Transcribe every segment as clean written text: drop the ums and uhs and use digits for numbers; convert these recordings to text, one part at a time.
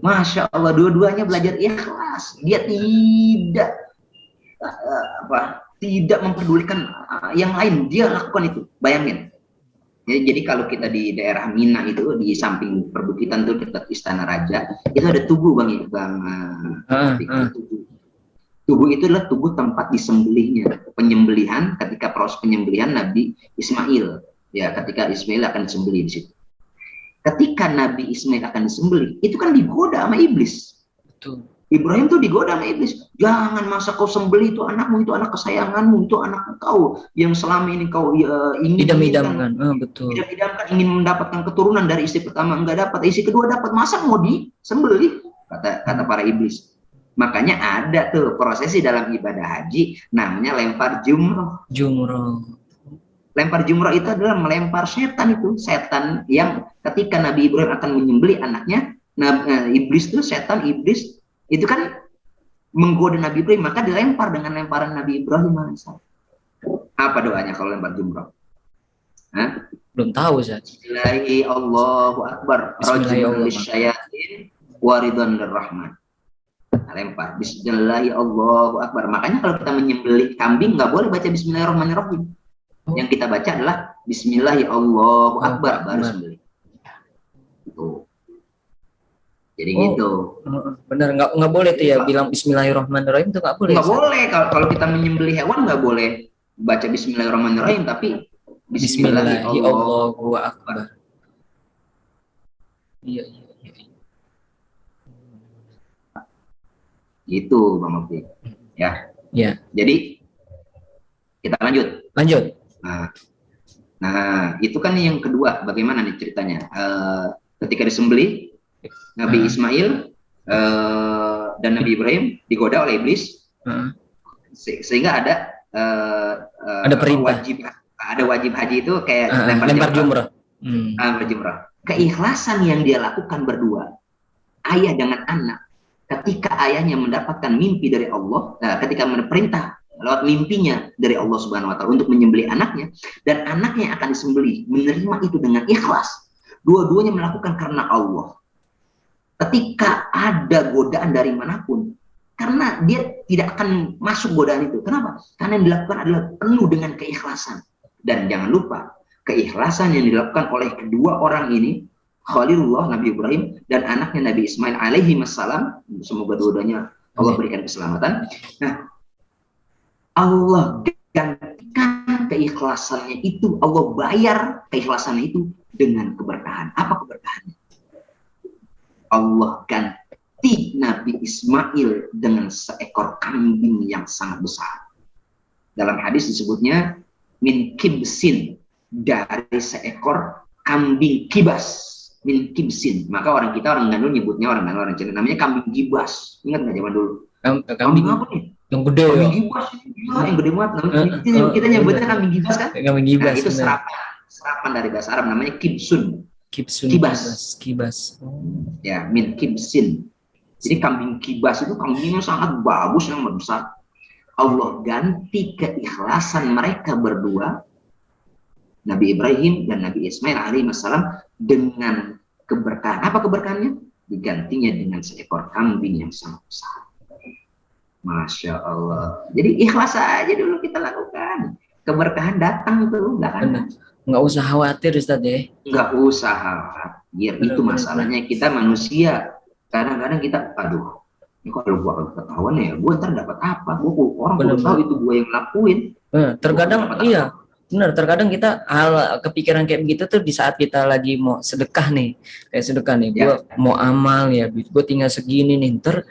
Masya Allah, dua-duanya belajar ikhlas. Dia tidak memperdulikan yang lain. Dia lakukan itu. Bayangin. Jadi kalau kita di daerah Mina itu, di samping perbukitan itu dekat Istana Raja, itu ada tugu Tugu itu adalah tugu tempat disembelihnya, penyembelihan ketika proses penyembelihan Nabi Ismail. Ya, ketika Ismail akan disembelih di situ. Ketika Nabi Ismail akan disembelih, itu kan digoda sama iblis. Betul. Ibrahim tuh digoda sama iblis. Jangan masa kau sembelih itu anakmu, itu anak kesayanganmu, itu anak kau yang selama ini kau ingin idam-idamkan. Betul. Idam-idamkan, ingin mendapatkan keturunan dari istri pertama, enggak dapat, istri kedua dapat, masa mau disembelih? Kata para iblis. Makanya ada tuh prosesi dalam ibadah haji namanya lempar jumroh. Lempar jumroh itu adalah melempar setan itu. Setan yang ketika Nabi Ibrahim akan menyembelih anaknya, iblis itu, setan iblis itu kan menggoda Nabi Ibrahim, maka dilempar dengan lemparan Nabi Ibrahim alaihissalam. Apa doanya kalau lempar jumroh? Belum tahu, Ustaz. Bismillahi Allahu Akbar. Rajulun lisyayatin waridun lirrahman. Lempar. Bismillahi Allahu Akbar. Makanya kalau kita menyembelih kambing nggak boleh baca Bismillahirrahmanirrahim. Yang kita baca adalah Bismillahi Allahu Akbar baru sembelih. Jadi gitu. Benar, nggak boleh tuh ya bilang Bismillahirrahmanirrahim, itu nggak boleh. Nggak boleh kalau kita menyembelih hewan, nggak boleh baca Bismillahirrahmanirrahim, tapi Bismillahi Allahu Akbar. Iya. Gitu Bang Novi. Ya. Jadi kita lanjut. Nah, itu kan yang kedua. Bagaimana nih ceritanya? Ketika disembelih, Nabi Ismail dan Nabi Ibrahim digoda oleh iblis, sehingga ada perintah. Wajib haji itu kayak lempar jumrah. Keikhlasan yang dia lakukan berdua, ayah dengan anak, ketika ayahnya mendapatkan mimpi dari Allah, ketika memerintah lewat mimpinya dari Allah Subhanahu wa Ta'ala untuk menyembelih anaknya, dan anaknya akan disembelih, menerima itu dengan ikhlas. Dua-duanya melakukan karena Allah. Ketika ada godaan dari manapun, karena dia tidak akan masuk godaan itu. Kenapa? Karena yang dilakukan adalah penuh dengan keikhlasan. Dan jangan lupa, keikhlasan yang dilakukan oleh kedua orang ini, Khalilullah Nabi Ibrahim dan anaknya Nabi Ismail alaihi wassalam, semoga dua-duanya Allah berikan keselamatan. Nah, Allah gantikan keikhlasannya itu, Allah bayar keikhlasannya itu dengan keberkahan. Apa keberkahannya? Allah ganti Nabi Ismail dengan seekor kambing yang sangat besar. Dalam hadis disebutnya min kibsin, dari seekor kambing kibas. Min kibsin. Maka orang Gandul nyebutnya, orang Cina namanya kambing gibas. Ingat nggak zaman dulu? Kambing apa nih? Yang gede ya? Gibas, yang gede banget. Kita nyebutnya kambing gibas kan? Kambing gibas. Nah, itu serapan dari bahasa Arab namanya kibsun. Kibas. Ya, min kibsin. Jadi kambing kibas itu kambing yang sangat bagus, yang besar. Allah ganti keikhlasan mereka berdua, Nabi Ibrahim dan Nabi Ismail alaihissalam, dengan keberkahan. Apa keberkahannya? Digantinya dengan seekor kambing yang sangat besar. Masya Allah. Jadi ikhlas aja dulu kita lakukan. Keberkahan datang tuh, nggak usah khawatir Ustaz ya. Nggak usah khawatir. Itu masalahnya kita manusia. Kadang-kadang kita, aduh, ini kalau gua ketahuan ya, gua ntar dapat apa? Orang baru tahu itu gua yang lakuin. Terkadang iya. Benar, terkadang kita kepikiran kayak begitu tuh di saat kita lagi mau sedekah nih, gue mau amal ya, gue tinggal segini nih, ntar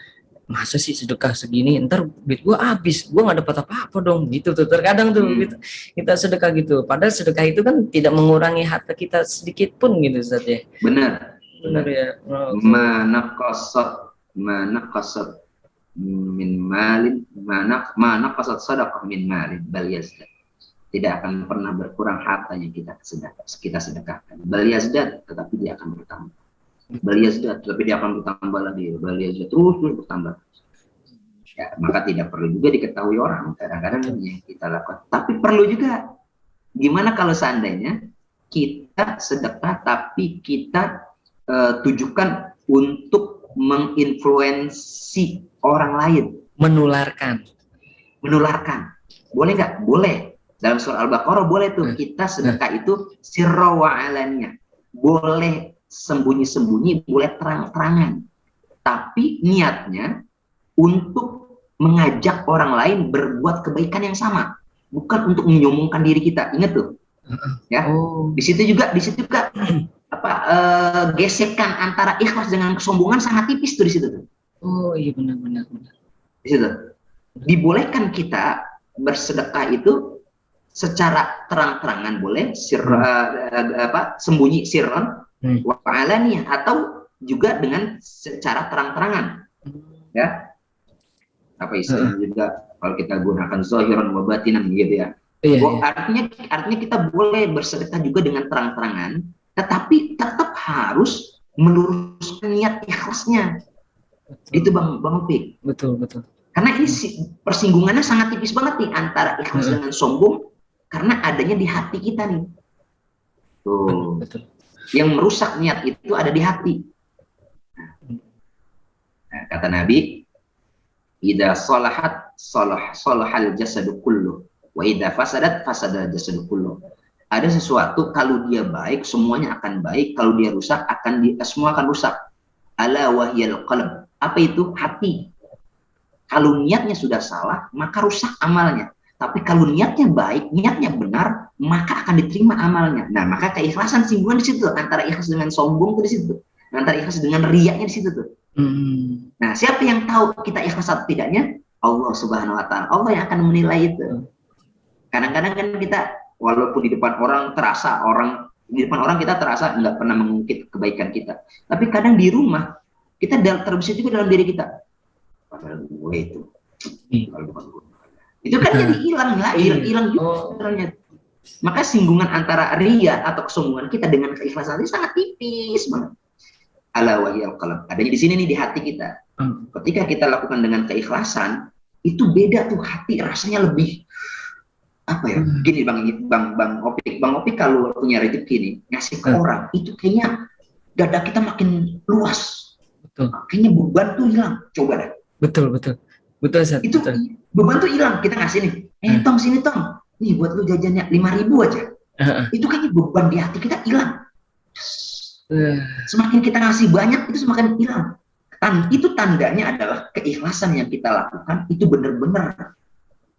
masa sih sedekah segini, ntar duit gue habis, gue nggak dapat apa-apa dong, gitu tuh. Terkadang tuh kita sedekah gitu, padahal sedekah itu kan tidak mengurangi harta kita sedikit pun gitu Ustaz ya. Benar. Benar ya. Mana qasad min malin, mana qasad sadaqah min malin bal yazdad. Tidak akan pernah berkurang harta yang kita sedekahkan. Bal yazdad, tetapi dia akan bertambah. Bal yazdad, tetapi dia akan bertambah lagi. Bal yazdad, terus bertambah. Ya, maka tidak perlu juga diketahui orang kadang-kadang yang kita lakukan. Tapi perlu juga, gimana kalau seandainya kita sedekah tapi kita tujukan untuk menginfluensi orang lain, menularkan. Boleh nggak? Boleh. Dalam surah Al-Baqarah boleh tuh kita sedekah itu sirra wa alaniyah. Boleh sembunyi-sembunyi, boleh terang-terangan. Tapi niatnya untuk mengajak orang lain berbuat kebaikan yang sama, bukan untuk menyombongkan diri kita. Ingat tuh. Ya. Di situ juga gesekan antara ikhlas dengan kesombongan sangat tipis tuh di situ tuh. Oh iya benar. Di situ dibolehkan kita bersedekah itu secara terang-terangan boleh, sembunyi sirron wa alaniyah, atau juga dengan secara terang-terangan. Ya. Apa istilahnya juga kalau kita gunakan zahiran wa batinan gitu ya. Artinya kita boleh bersedekah juga dengan terang-terangan, tetapi tetap harus meluruskan niat ikhlasnya. Itu Bang Opik. Betul. Karena ini persinggungannya sangat tipis banget nih antara ikhlas dengan sombong, karena adanya di hati kita nih. Tuh. Betul. Yang merusak niat itu ada di hati. Nah, kata Nabi, idza salahat salahal jasadu kullu, wa idza fasadat fasadal jasadu kullu. Ada sesuatu kalau dia baik semuanya akan baik, kalau dia rusak semua akan rusak. Ala wahyal qalb. Apa itu? Hati. Kalau niatnya sudah salah, maka rusak amalnya. Tapi kalau niatnya baik, niatnya benar, maka akan diterima amalnya. Nah, maka keikhlasan singgungan di situ, antara ikhlas dengan sombong itu di situ, antara ikhlas dengan riyanya di situ tuh. Nah, siapa yang tahu kita ikhlas atau tidaknya? Allah Subhanahu Wa Taala. Allah yang akan menilai itu. Kadang-kadang kan kita walaupun di depan orang kita terasa nggak pernah mengungkit kebaikan kita, tapi kadang di rumah kita terbesit juga dalam diri kita. Padahal gue itu, itu kan jadi hilang juga. Maka singgungan antara riya atau kesombongan kita dengan keikhlasan itu sangat tipis banget. Ala wahyal qalb. Adanya di sini nih, di hati kita. Ketika kita lakukan dengan keikhlasan, itu beda tuh hati, rasanya lebih apa ya? Gini Bang Opik kalau punya rezeki nih, ngasih ke orang, itu kayaknya dada kita makin luas. Betul. Kayaknya beban tuh hilang. Coba deh. Betul Zat. Itu beban tuh hilang. Kita ngasih nih, tong sini tong, nih buat lu jajannya 5.000 aja. Itu kayaknya beban di hati kita hilang. Semakin kita ngasih banyak, itu semakin hilang. Itu tandanya adalah keikhlasan yang kita lakukan itu benar-benar.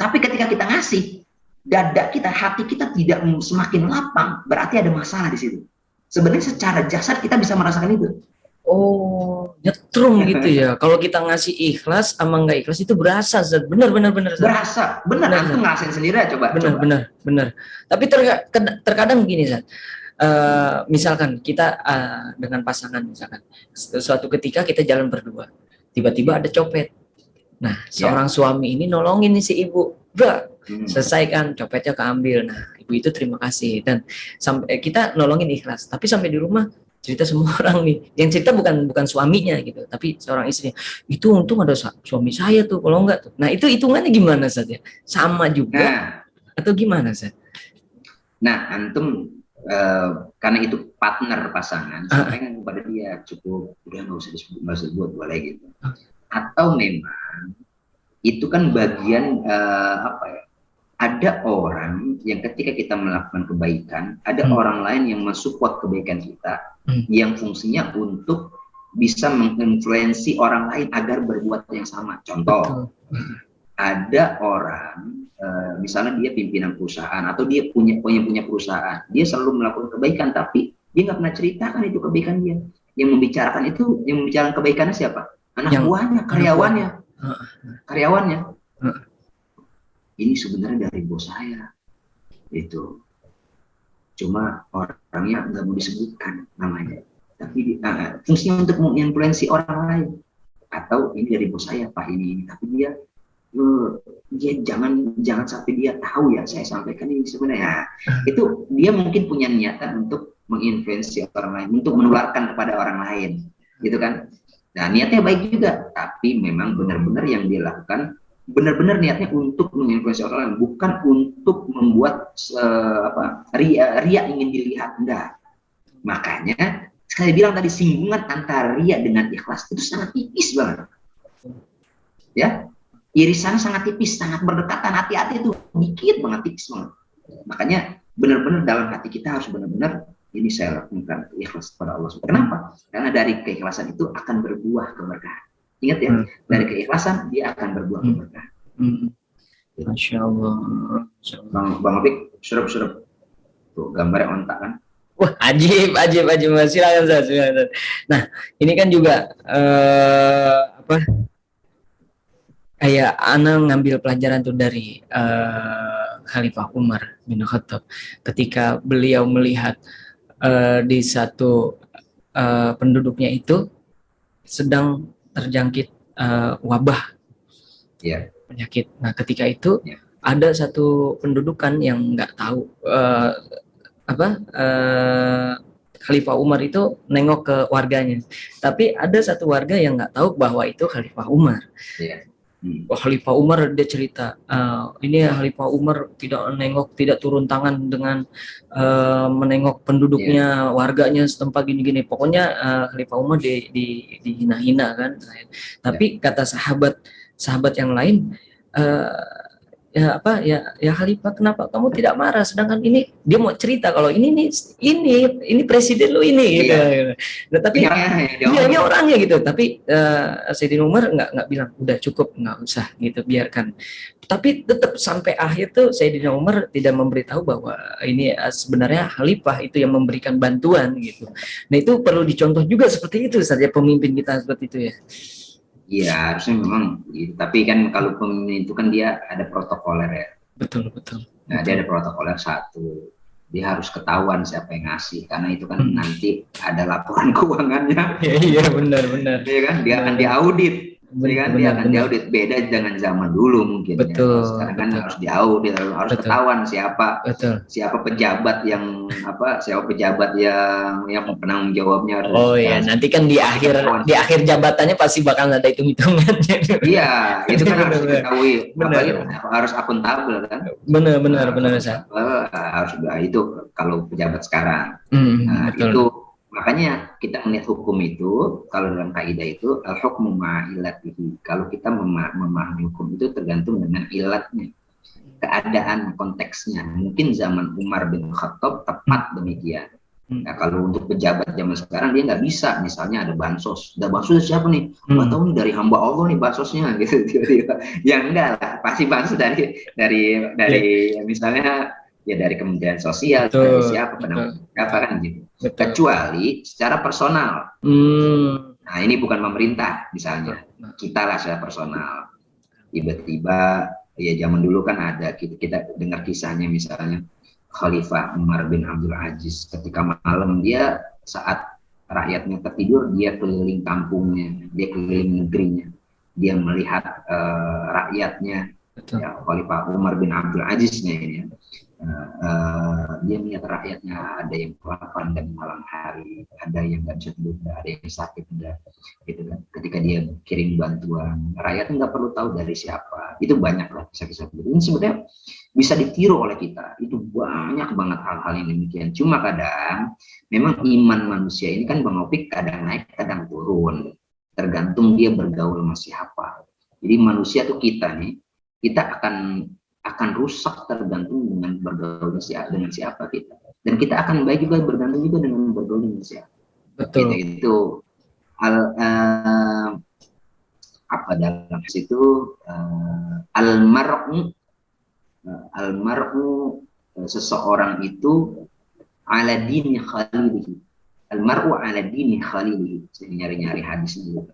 Tapi ketika kita ngasih, dada kita, hati kita tidak semakin lapang, berarti ada masalah di situ. Sebenarnya secara jasad kita bisa merasakan itu. Oh, nyetrum gitu ya. Kalau kita ngasih ikhlas sama nggak ikhlas itu berasa, Zat. Benar. Berasa, benar. Antum ngerasain sendiri aja, coba. Benar. Tapi terkadang gini, Zat. Misalkan kita dengan pasangan, misalkan suatu ketika kita jalan berdua, tiba-tiba ada copet. Nah, seorang suami ini nolongin nih si ibu, selesaikan copetnya keambil. Nah, ibu itu terima kasih dan sampai kita nolongin ikhlas. Tapi sampai di rumah cerita semua orang nih, yang cerita bukan suaminya gitu, tapi seorang istri. Itu untung ada suami saya tuh, kalau enggak tuh. Nah, itu hitungannya gimana saja? Sama juga atau gimana Zat? Nah, antum karena itu partner pasangan, sampaikan kepada dia, cukup udah nggak usah disebut boleh gitu. Atau memang itu kan bagian ada orang yang ketika kita melakukan kebaikan, ada orang lain yang mensupport kebaikan kita, yang fungsinya untuk bisa menginfluensi orang lain agar berbuat yang sama. Contoh, ada orang misalnya dia pimpinan perusahaan atau dia punya perusahaan, dia selalu melakukan kebaikan tapi dia nggak pernah ceritakan itu kebaikan dia. Yang membicarakan kebaikannya siapa? Anak buahnya, karyawannya. karyawannya. Heeh. Ini sebenarnya dari bos saya, itu cuma orangnya nggak mau disebutkan namanya, tapi fungsinya untuk menginfluensi orang lain, atau ini dari bos saya Pak ini, tapi dia jangan jangan sampai dia tahu ya saya sampaikan ini sebenarnya. Itu dia mungkin punya niatan untuk menginfluensi orang lain, untuk menularkan kepada orang lain, gitu kan. Nah, niatnya baik juga, tapi memang benar-benar yang dia lakukan benar-benar niatnya untuk menginfluensi orang lain, bukan untuk membuat ria ingin dilihat, enggak. Makanya sekali bilang tadi, singgungan antara ria dengan ikhlas itu sangat tipis banget. Ya, irisan sangat tipis, sangat berdekatan, hati-hati itu dikit banget, tipis banget. Makanya benar-benar dalam hati kita harus benar-benar ini saya lakukan ikhlas kepada Allah. Kenapa? Karena dari keikhlasan itu akan berbuah keberkahan. Ingat ya, dari keikhlasan dia akan berbuah keberkahan. Masya Allah. Bang Opik, surup tuh gambarnya ontak kan. Wah, ajib. Silakan Ustaz. Nah, ini kan juga kayak Ana ngambil pelajaran tuh dari Khalifah Umar bin Khattab ketika beliau melihat di satu penduduknya itu sedang terjangkit wabah penyakit. Nah, ketika itu ada satu pendudukan yang nggak tahu Khalifah Umar itu nengok ke warganya, tapi ada satu warga yang nggak tahu bahwa itu Khalifah Umar. Khalifah Umar dia cerita, ini Khalifah Umar tidak turun tangan dengan menengok penduduknya, warganya setempat gini-gini. Pokoknya Khalifah Umar dihina-hina kan. Tapi kata sahabat yang lain, ya Khalifah, kenapa kamu tidak marah, sedangkan ini dia mau cerita kalau ini presiden lu ini gitu. Nah, tapi dia orangnya gitu, tapi Sayyidina Umar nggak bilang udah cukup, nggak usah gitu, biarkan. Tapi tetap sampai akhir tuh Sayyidina Umar tidak memberitahu bahwa ini sebenarnya Khalifah itu yang memberikan bantuan gitu. Nah, itu perlu dicontoh juga seperti itu saja pemimpin kita seperti itu ya. Iya, harusnya memang gitu. Tapi kan kalau pemimpin itu kan dia ada protokoler ya. Betul. Nah, dia ada protokoler satu. Dia harus ketahuan siapa yang ngasih, karena itu kan nanti ada laporan keuangannya. Iya, benar. Iya kan, dia akan diaudit. Dia akan diaudit, beda dengan zaman dulu mungkin. Betul. Ya. Sekarang kan harus diaudit, harus ketahuan siapa pejabat yang yang penanggung jawabnya. Oh iya, nanti kan di akhir jabatannya pasti bakal ada hitung-hitungannya. Iya, itu kan harus diketahui. Harus akuntabel kan. Benar Ustaz. Harus itu kalau pejabat sekarang. Betul. Itu makanya kita melihat hukum itu, kalau dalam kaidah itu al-hukmu ma'ilatihi. Kalau kita memahami hukum itu tergantung dengan ilatnya, keadaan, konteksnya. Mungkin zaman Umar bin Khattab tepat demikian. Nah, kalau untuk pejabat zaman sekarang dia nggak bisa, misalnya ada bansos. Siapa nih? Nggak tahu nih, dari hamba Allah nih bansosnya gitu. Ya enggak lah, pasti bansos dari misalnya ya dari Kementerian Sosial, dari siapa kan gitu. Kecuali secara personal. Nah, ini bukan pemerintah misalnya, kita lah secara personal. Tiba-tiba ya zaman dulu kan ada, kita dengar kisahnya misalnya Khalifah Umar bin Abdul Aziz, ketika malam dia saat rakyatnya tertidur, dia keliling kampungnya, dia keliling negerinya, dia melihat rakyatnya. Ya, Khalifah Umar bin Abdul Aziznya ini ya. Dia melihat rakyatnya, ada yang kelaparan dan malam hari, ada yang nggak bisa tidur, ada yang sakit, gitu kan. Ketika dia kirim bantuan, rakyatnya nggak perlu tahu dari siapa. Itu banyak lah kisah-kisah begitu. Ini sebenarnya bisa ditiru oleh kita. Itu banyak banget hal-hal yang demikian. Cuma kadang memang iman manusia ini kan Bang Opik kadang naik, kadang turun, tergantung dia bergaul sama siapa. Jadi manusia tuh kita nih, kita akan rusak tergantung dengan bergaul dengan siapa kita, dan kita akan baik juga bergantung juga dengan bergaul dengan siapa. Betul. Itu apa dalam situ almar'u seseorang itu ala dini khalilihi. Almar'u ala dini khalilihi. Saya nyari hadis dulu.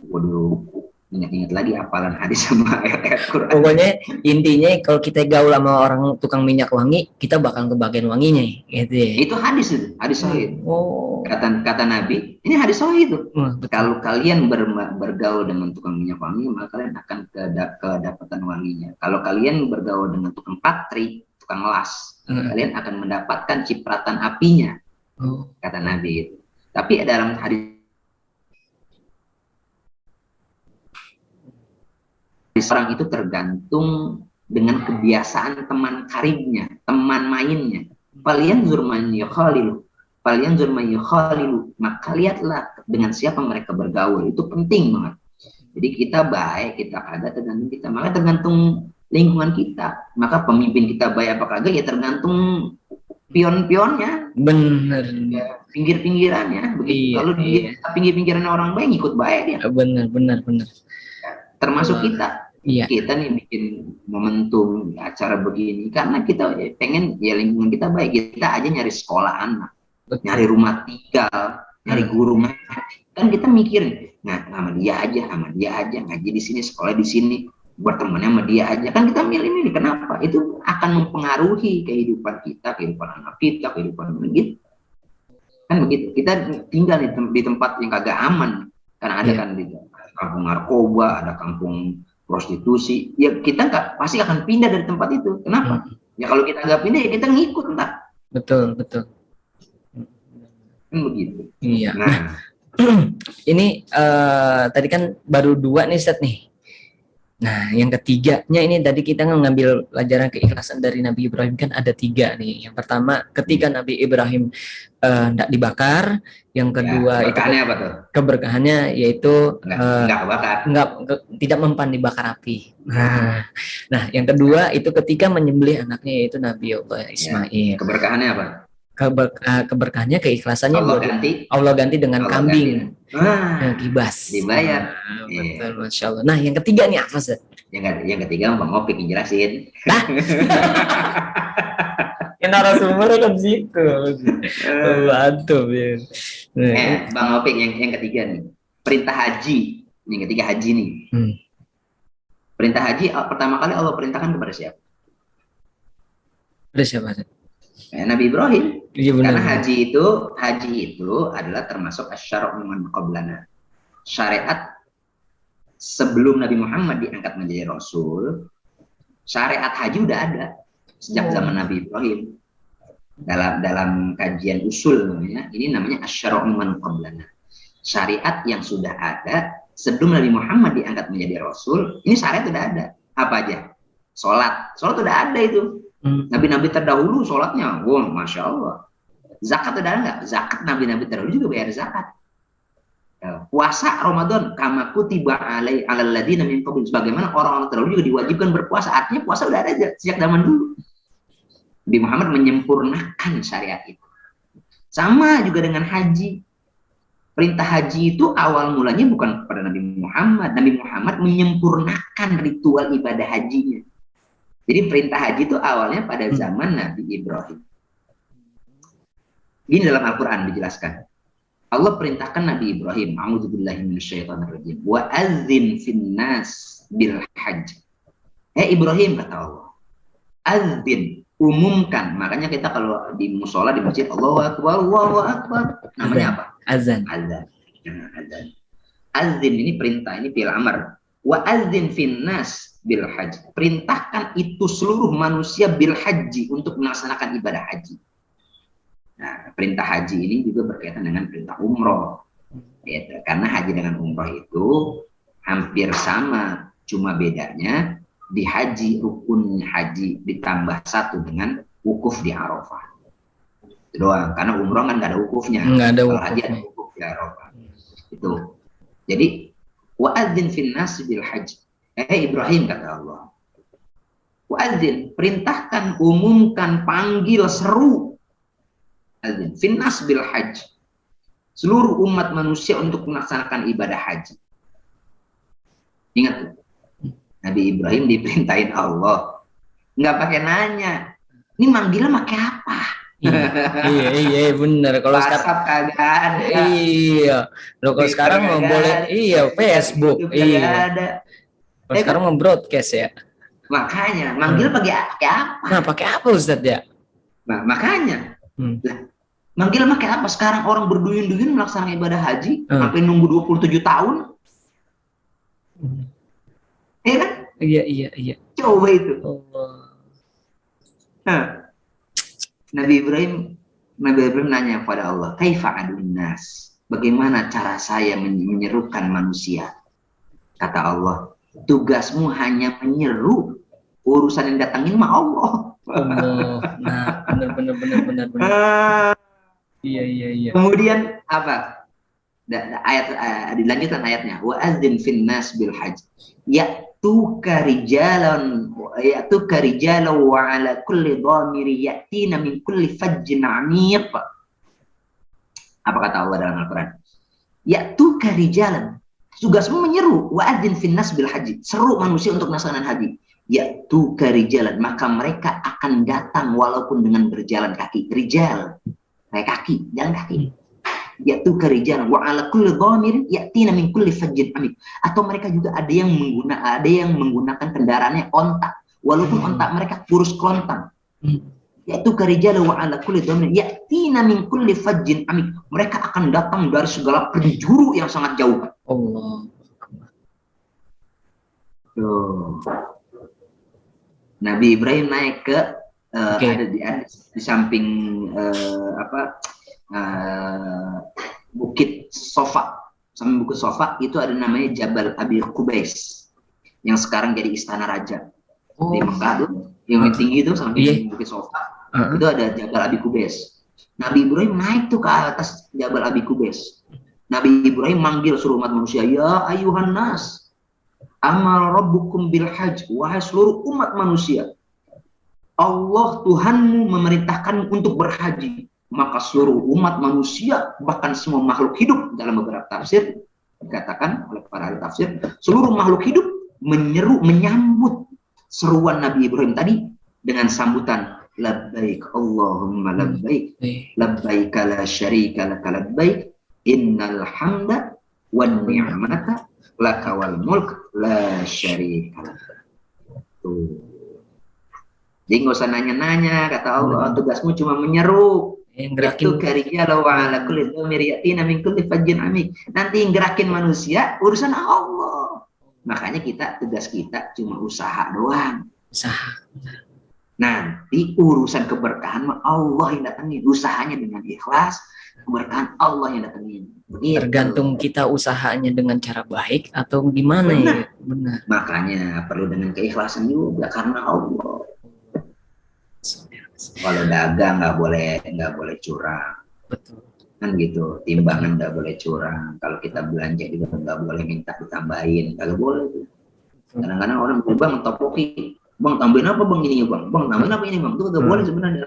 Waduh, ingat-ingat lagi hafalan hadis sama ayat-ayat Quran. Pokoknya intinya kalau kita gaul sama orang tukang minyak wangi, kita bakal kebagian wanginya, gitu ya. Itu hadis sahih. Oh. Kata Nabi, ini hadis sahih itu. Betul. Kalau kalian bergaul dengan tukang minyak wangi, maka kalian akan kedapatan wanginya. Kalau kalian bergaul dengan tukang patri, tukang las, kalian akan mendapatkan cipratan apinya. Kata Nabi itu. Tapi dalam hadis orang itu tergantung dengan kebiasaan teman karibnya, teman mainnya. Falyanzur man yukhalilu, maka lihatlah dengan siapa mereka bergaul. Itu penting banget. Jadi kita baik, kita kagak tergantung kita, maka tergantung lingkungan kita. Maka pemimpin kita baik apa kagak ya tergantung pion-pionnya. Bener. Ya, pinggir-pinggirannya. Begitu. Kalau dia pinggir-pinggiran orang baik, ikut baik dia. Bener. Termasuk kita. Iya. Kita nih bikin momentum acara begini karena kita pengen ya lingkungan kita baik. Kita aja nyari sekolah anak, nyari rumah tinggal, nyari guru ngaji. Kan kita mikir, nah sama dia aja ngaji di sini, sekolah di sini, berteman sama dia aja. Kan kita milih ini kenapa? Itu akan mempengaruhi kehidupan kita, kehidupan anak kita, kehidupan begitu. Kan begitu. Kita tinggal di tempat yang kagak aman. Karena ada kan di kampung narkoba, ada kampung prostitusi, ya kita pasti akan pindah dari tempat itu. Kenapa? Ya kalau kita nggak pindah ya kita ngikut entar. Betul. Kan begitu. Iya. Nah, ini tadi kan baru 2 nih Ustaz nih. Nah, yang ketiganya ini tadi kita ngambil pelajaran keikhlasan dari Nabi Ibrahim kan ada 3 nih. Yang pertama, ketika Nabi Ibrahim tidak dibakar. Yang kedua ya, keberkahannya apa tuh? Keberkahannya yaitu nggak kebakar. Tidak mempan dibakar api. Nah, yang kedua itu ketika menyembelih anaknya yaitu Nabi Allah Ismail. Ya, keberkahannya apa? Keberkahannya keikhlasannya Allah ganti dengan kambing. Kibas. Dibayar. Betul, Masya Allah. Nah, yang ketiga nih apa sih? Yang ketiga Bang Opik yang jelasin. Narasumber kan situ. Mantap ya. Bang Opik yang ketiga nih. Perintah haji. Yang ketiga haji nih. Perintah haji pertama kali Allah perintahkan kepada siapa? Kepada siapa? Nabi Ibrahim. Iya, benar. Karena haji itu adalah termasuk asyara'u man qablana. Syariat sebelum Nabi Muhammad diangkat menjadi rasul, syariat haji udah ada sejak zaman Nabi Ibrahim. Dalam kajian usul namanya, ini namanya asyara'u man qablana. Syariat yang sudah ada sebelum Nabi Muhammad diangkat menjadi rasul, ini syariat udah ada. Apa aja? Salat udah ada itu. Nabi-nabi terdahulu sholatnya, wow, Masya Allah. Zakat udah ada nggak? Zakat nabi-nabi terdahulu juga bayar zakat. Puasa Ramadan, kama kutiba alal ladzina min qablihim, sebagaimana orang-orang terdahulu juga diwajibkan berpuasa. Artinya puasa udah ada sejak zaman dulu. Nabi Muhammad menyempurnakan syariat itu. Sama juga dengan haji. Perintah haji itu awal mulanya bukan kepada Nabi Muhammad. Nabi Muhammad menyempurnakan ritual ibadah hajinya. Jadi perintah haji itu awalnya pada zaman Nabi Ibrahim. Ini dalam Al-Quran dijelaskan. Allah perintahkan Nabi Ibrahim, a'udzubillahi minasyaitonirrajim, wa adzin finnas bil hajj. Ibrahim, kata Allah, adzin, umumkan. Makanya kita kalau di musola di masjid, Allahu Akbar, namanya apa? Azan. Adzin ini perintah, ini fi'il amr. Wa adzin finnas bil haji, perintahkan itu seluruh manusia bil haji untuk melaksanakan ibadah haji. Nah, perintah haji ini juga berkaitan dengan perintah umroh, ya, karena haji dengan umroh itu hampir sama, cuma bedanya di haji rukun haji ditambah 1 dengan wukuf di Arafah. Itu doang, karena umroh kan nggak ada wukufnya. Kalau haji ada wukuf di Arafah. Itu. Jadi wa'adzin finnas bil haji. Ibrahim, kata Allah, wa'adzin, perintahkan, umumkan, panggil, seru, adzin finnas bil haji, seluruh umat manusia untuk melaksanakan ibadah haji. Ingat tuh, Nabi Ibrahim diperintahin Allah, nggak pakai nanya, ini manggilnya pakai apa? Iya, bener. Kalau sekarang WhatsApp kagak ada. iya, lo kalau Twitter sekarang mau kagak boleh, ada. iya Facebook, YouTube kagak iya. ada. Kalau Eh kan? sekarang mau broadcast ya. Makanya manggil pakai apa? Nah, pakai apa Ustadz ya? Nah, makanya Hmm. lah, manggil pakai apa? Sekarang orang berduyun-duyun melaksanakan ibadah haji Hmm. sampai nunggu 27 tahun. Ya kan? Iya. Coba itu. Allah. Nah, Nabi Ibrahim nanya kepada Allah, "Kaifa adun nas?" Bagaimana cara saya menyerukan manusia? Kata Allah, tugasmu hanya menyeru, urusan yang datangin mah Allah. Allah. Nah, benar. Iya. Kemudian apa? Ayat dilanjutkan ayatnya, wa adzin fin nas bil hajj ya'tuka rijalan wa ala kulli dhamiri ya'tina min kulli fajjin 'amiq. Apa kata Allah dalam Al-Qur'an? Ya'tuka rijalan, tugasmu menyeru, wa adzin fin nas bil hajj, seru manusia untuk melaksanakan haji. Ya'tuka rijalan, maka mereka akan datang walaupun dengan berjalan kaki. Rijal, kayak kaki, jalan kaki. Yaitu kerijalan wa ala kulli dhamir yatina min kulli fajjin amik, atau mereka juga ada yang menggunakan kendaraannya onta walaupun onta mereka kurus kelontang. Yaitu kerijalan wa ala kulli dhamir yatina min kulli fajjin amik, mereka akan datang dari segala penjuru yang sangat jauh. Allah. Nabi Ibrahim naik ke ada di samping Bukit Sofa. Sampai Bukit Sofa itu ada namanya Jabal Abi Qubais yang sekarang jadi istana raja di Mekah tuh, yang tinggi itu sampai Bukit Sofa. Itu ada Jabal Abi Qubais. Nabi Ibrahim naik tuh ke atas Jabal Abi Qubais. Nabi Ibrahim manggil seluruh umat manusia, ya ayuhan nas, amal rabbukum bil hajj, wahai seluruh umat manusia, Allah Tuhanmu memerintahkan untuk berhaji. Maka seluruh umat manusia, bahkan semua makhluk hidup, dalam beberapa tafsir dikatakan oleh para ahli tafsir, seluruh makhluk hidup menyambut seruan Nabi Ibrahim tadi dengan sambutan labbaik Allahumma labbaik labbaik la syarika laka labbaik innal hamda wan ni'mata laka wal mulk la syarika laka. Jadi nggak usah nanya-nanya, kata Allah, tugasmu cuma menyeru. Itu karijalau wa ala kulli dhamir yatina min kulli fajjin amik. Nanti yang gerakin manusia urusan Allah. Makanya tugas kita cuma usaha doang. Usaha. Nanti urusan keberkahan Allah yang datangin. Usahanya dengan ikhlas, keberkahan Allah yang datangin. Begitu. Tergantung kita usahanya dengan cara baik atau gimana. Benar. Ya. Benar. Makanya perlu dengan keikhlasan juga karena Allah. Kalau dagang nggak boleh curang. Betul. Kan gitu, timbangan nggak boleh curang. Kalau kita belanja juga nggak boleh minta ditambahin, nggak boleh tuh. Kadang-kadang orang bilang, bang topoki, bang tambahin apa bang ini ya bang tambahin apa ini bang, itu nggak boleh sebenarnya.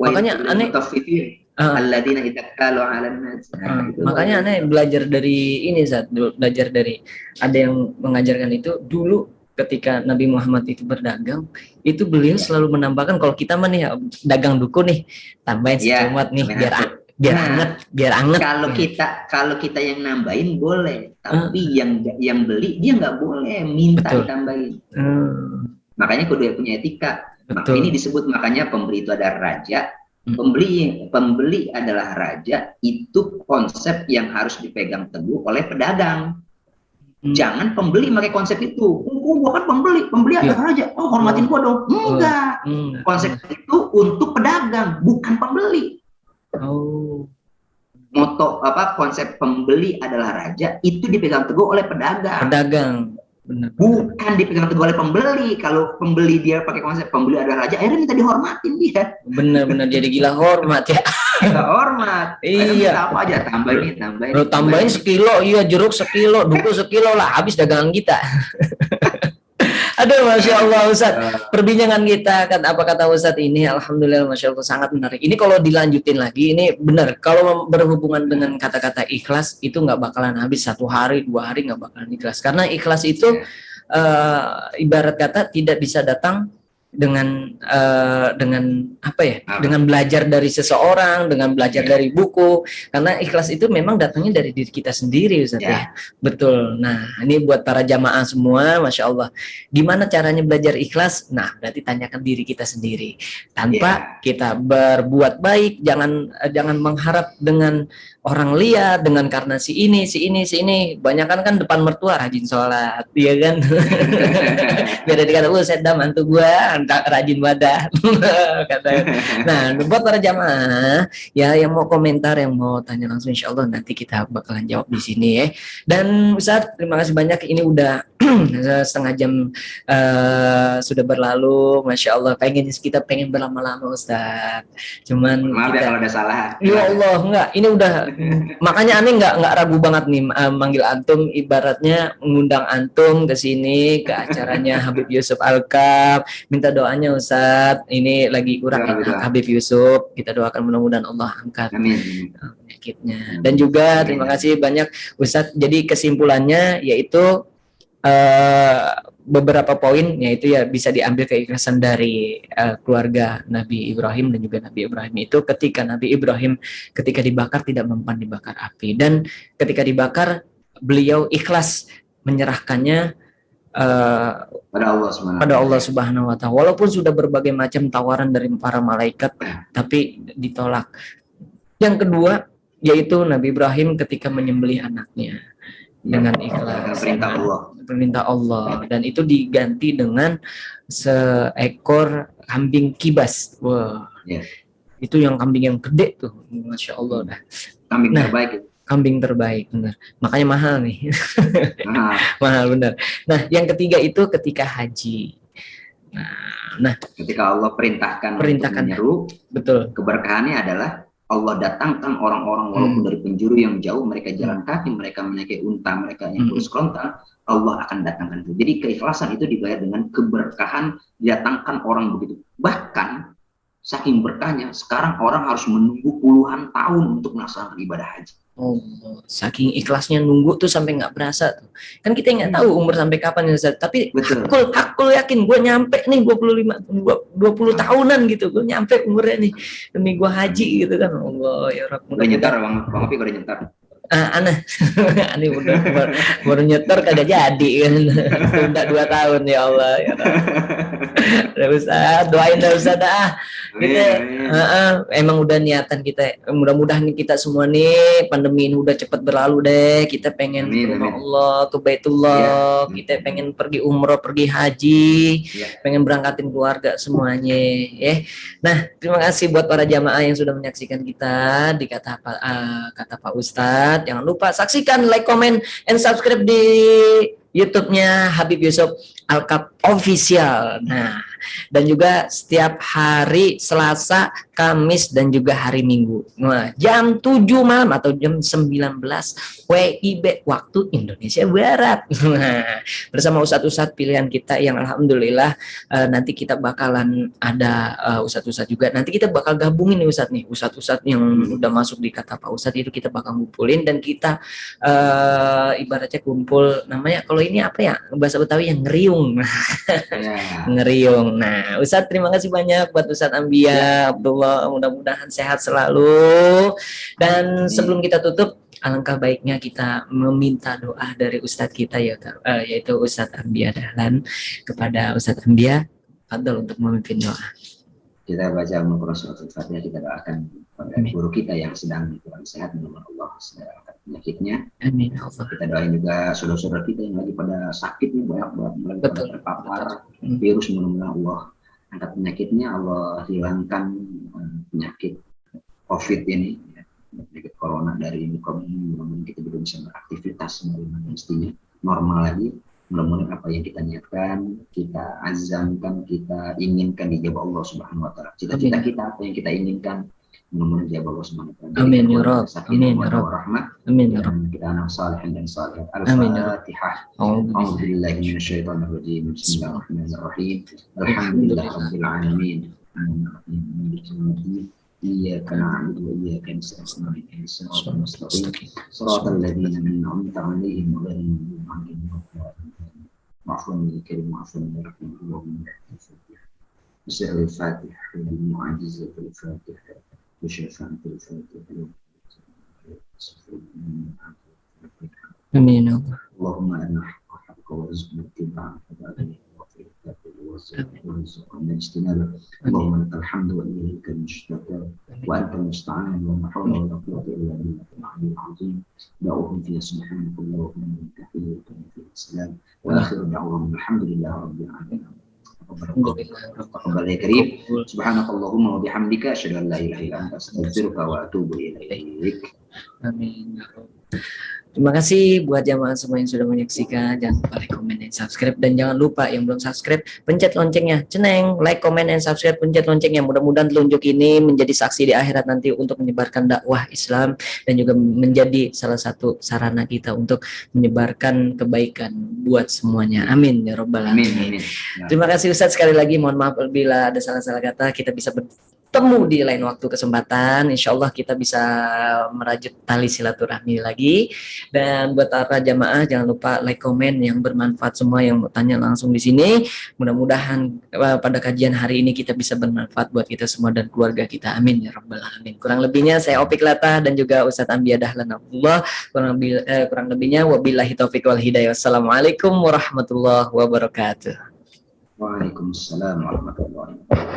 Makanya aneh. Alladzina ittaqalu 'alan nas. Makanya aneh belajar dari ini, belajar dari ada yang mengajarkan itu dulu. Ketika Nabi Muhammad itu berdagang, itu beliau selalu menambahkan, kalau kita mah nih dagang duku nih, tambahin secomat nih biar anget. Kalau kita yang nambahin boleh, tapi yang beli dia nggak boleh minta ditambahin. Makanya kudu punya etika. Ini disebut makanya pembeli itu ada raja, pembeli adalah raja. Itu konsep yang harus dipegang teguh oleh pedagang. Jangan pembeli pakai konsep itu. Gua kan pembeli adalah raja. Oh, hormatin gua dong. Enggak. Konsep itu untuk pedagang, bukan pembeli. Moto konsep pembeli adalah raja itu dipegang teguh oleh pedagang. Benar. Bukan dipegang teguh oleh pembeli. Kalau pembeli dia pakai konsep pembeli adalah raja, akhirnya minta dihormatin dia. Benar jadi gila hormat ya. Gila hormat. Iya. Apa aja tambahin sekilo, iya jeruk sekilo, duku sekilo lah, habis dagangan kita. Aduh, masya Allah Ustaz. Perbincangan kita kan apa kata Ustaz ini, alhamdulillah masya Allah sangat menarik. Ini kalau dilanjutin lagi, ini benar. Kalau berhubungan dengan kata-kata ikhlas itu nggak bakalan habis 1 hari 2 hari nggak bakalan ikhlas. Karena ikhlas itu ibarat kata tidak bisa datang dengan apa ya? Dengan belajar dari seseorang, dengan belajar dari buku. Karena ikhlas itu memang datangnya dari diri kita sendiri, Ustaz ya. Betul. Nah, ini buat para jamaah semua, Masya Allah. Gimana caranya belajar ikhlas? Nah, berarti tanyakan diri kita sendiri. Tanpa kita berbuat baik, jangan mengharap dengan orang lihat, dengan karena si ini. Banyak kan depan mertua rajin sholat, ya kan? Biar dikata, saya mantu gua rajin badan. Nah, buat para jamaah ya yang mau komentar, yang mau tanya langsung, insya Allah nanti kita bakalan jawab di sini ya. Dan Ustaz, terima kasih banyak. Ini udah setengah jam sudah berlalu, Masya Allah. Kita pengen berlama-lama, Ustaz. Cuman maaf ya kalau ada salah. Ya Allah, enggak. Ini udah makanya aneh nggak ragu banget nih manggil antum, ibaratnya mengundang antum ke sini ke acaranya Habib Yusuf Alkaf. Minta doanya Ustaz. Ini lagi kurang Habib Yusuf. Kita doakan mudah-mudahan Allah angkat penyakitnya. Dan juga terima kasih banyak Ustaz. Jadi kesimpulannya yaitu beberapa poin, yaitu ya bisa diambil keikhlasan dari keluarga Nabi Ibrahim. Dan juga Nabi Ibrahim itu ketika Nabi Ibrahim ketika dibakar tidak mempan dibakar api, dan ketika dibakar beliau ikhlas menyerahkannya pada Allah Subhanahu wa Ta'ala, walaupun sudah berbagai macam tawaran dari para malaikat tapi ditolak. Yang kedua yaitu Nabi Ibrahim ketika menyembelih anaknya dengan ikhlas, perintah Allah, dan itu diganti dengan seekor kambing kibas. Wah, itu yang kambing yang gede tuh, Masya Allah dah. Kambing terbaik, benar. Makanya mahal nih. Mahal benar. Nah, yang ketiga itu ketika haji. Nah, ketika Allah perintahkan untuk menyeru, betul. Keberkahannya adalah Allah datangkan orang-orang walaupun dari penjuru yang jauh, mereka jalan kaki, mereka menaiki unta, mereka yang kurus kerontang, Allah akan datangkan itu. Jadi keikhlasan itu dibayar dengan keberkahan, didatangkan orang begitu. Bahkan saking berkahnya, sekarang orang harus menunggu puluhan tahun untuk melaksanakan ibadah haji. Oh, saking ikhlasnya nunggu tuh sampai nggak berasa tuh. Kan kita nggak tahu umur sampai kapan ya Ustaz. Tapi aku yakin gue nyampe nih 20 tahunan gitu. Gue nyampe umurnya nih demi gue haji gitu kan. Allah ya Rabb. Udah nyetar Bang Opi, udah nyetar. Aneh baru nyetor kagak jadi kan. Udah 2 tahun ya Allah ya Ustaz, doain dah Ustaz dah. Emang udah niatan kita, mudah-mudahan kita semua nih pandemi ini udah cepat berlalu deh. Kita pengen ke rumah Allah, ke Baitullah, kita pengen pergi umroh, pergi haji, pengen berangkatin keluarga semuanya ya. Nah, terima kasih buat para jamaah yang sudah menyaksikan kita di kata Pak Ustadz. Jangan lupa saksikan, like, comment, and subscribe di YouTube-nya Habib Yusuf Alkaf Official. Nah, dan juga setiap hari Selasa, Kamis, dan juga hari Minggu. Nah, jam 7 malam atau jam 19 WIB waktu Indonesia Barat. Nah, bersama ustadz-ustadz pilihan kita yang alhamdulillah nanti kita bakalan ada ustadz-ustadz juga. Nanti kita bakal gabungin nih ustadz-ustadz yang udah masuk di kata Pak Ustadz itu kita bakal ngumpulin, dan kita ibaratnya kumpul, namanya kalau ini apa ya bahasa Betawi yang ngeriung. Ngeriung. Nah, Ustadz terima kasih banyak buat Ustadz Ambia Abdullah, mudah-mudahan sehat selalu. Dan sebelum kita tutup, alangkah baiknya kita meminta doa dari Ustadz kita yaitu Ustadz Ambia Dahlan kepada Ustadz Ambia. Fadhol untuk memimpin doa. Kita baca Al-Quran surat Al-Fatihah, kita doakan pada guru kita yang sedang kurang sehat, mudah-mudahan Allah segera angkat penyakitnya. Amin. Kita doain juga saudara-saudara kita yang lagi pada sakit nih, banyak banget pada terpapar virus, mudah-mudahan Allah angkat penyakitnya, Allah hilangkan penyakit COVID ini, penyakit corona dari muka bumi. Mudah-mudahan kita juga bisa beraktivitas sebagaimana mestinya, normal lagi. Mudah-mudahan apa yang kita niatkan, kita azamkan, kita inginkan dijawab Allah Subhanahu wa Ta'ala. Cita-cita kita, apa yang kita inginkan, mudah-mudahan dijawab Allah Subhanahu wa Ta'ala. Amin ya Rabb. Amin ya Rabb. Amin ya Rabb. Kita anak salih dan salih. Al-Fatihah. A'udzubillahi minasyaitonir rajim. Bismillahirrahmanirrahim. Alhamdulillahirabbil alamin. Iyyaka na'budu wa iyyaka nasta'in. Ihdinas siratal ladzina an'amta 'alaihim ghairil maghdubi 'alaihim waladdallin. Ma'fun bil karim, ma'fun bil rahim. بسر الفاتحة بمعجزة الفاتحة بشفاعة الفاتحة. Amin ya Allah. اللهم أرنا الحق حقا وارزقنا اتباعه وارزقنا اجتنابه. اللهم لك الحمد وإليك المشتكى وأنت المستعان ولا حول ولا قوة إلا بالله العلي العظيم. دعوهم فيها سبحانك اللهم وبحمدك في السلام وآخر دعواهم الحمد لله رب العالمين. تقبل يا كريم. سبحانك اللهم وبحمدك أشهد أن لا إله إلا أنت أستغفرك وأتوب إليك. Amin. Terima kasih buat jamaah semua yang sudah menyaksikan. Jangan lupa like, comment, dan subscribe. Dan jangan lupa yang belum subscribe, pencet loncengnya. Ceneng, like, comment, dan subscribe, pencet loncengnya. Mudah-mudahan telunjuk ini menjadi saksi di akhirat nanti untuk menyebarkan dakwah Islam. Dan juga menjadi salah satu sarana kita untuk menyebarkan kebaikan buat semuanya. Amin ya Rabbal Alamin. Terima kasih Ustadz sekali lagi. Mohon maaf bila ada salah-salah kata. Kita bisa bertemu di lain waktu kesempatan. Insya Allah kita bisa merajut tali silaturahmi lagi. Dan buat para jamaah jangan lupa like, komen yang bermanfaat semua yang mau tanya langsung di sini. Mudah-mudahan pada kajian hari ini kita bisa bermanfaat buat kita semua dan keluarga kita. Amin ya Rabbal Alamin. Kurang lebihnya saya Opik Latah dan juga Ustadz Ambia Dahlan Abdullah. Kurang lebihnya wabillahi taufiq wal hidayah. Wassalamualaikum warahmatullahi wabarakatuh. Waalaikumsalam warahmatullahi wabarakatuh.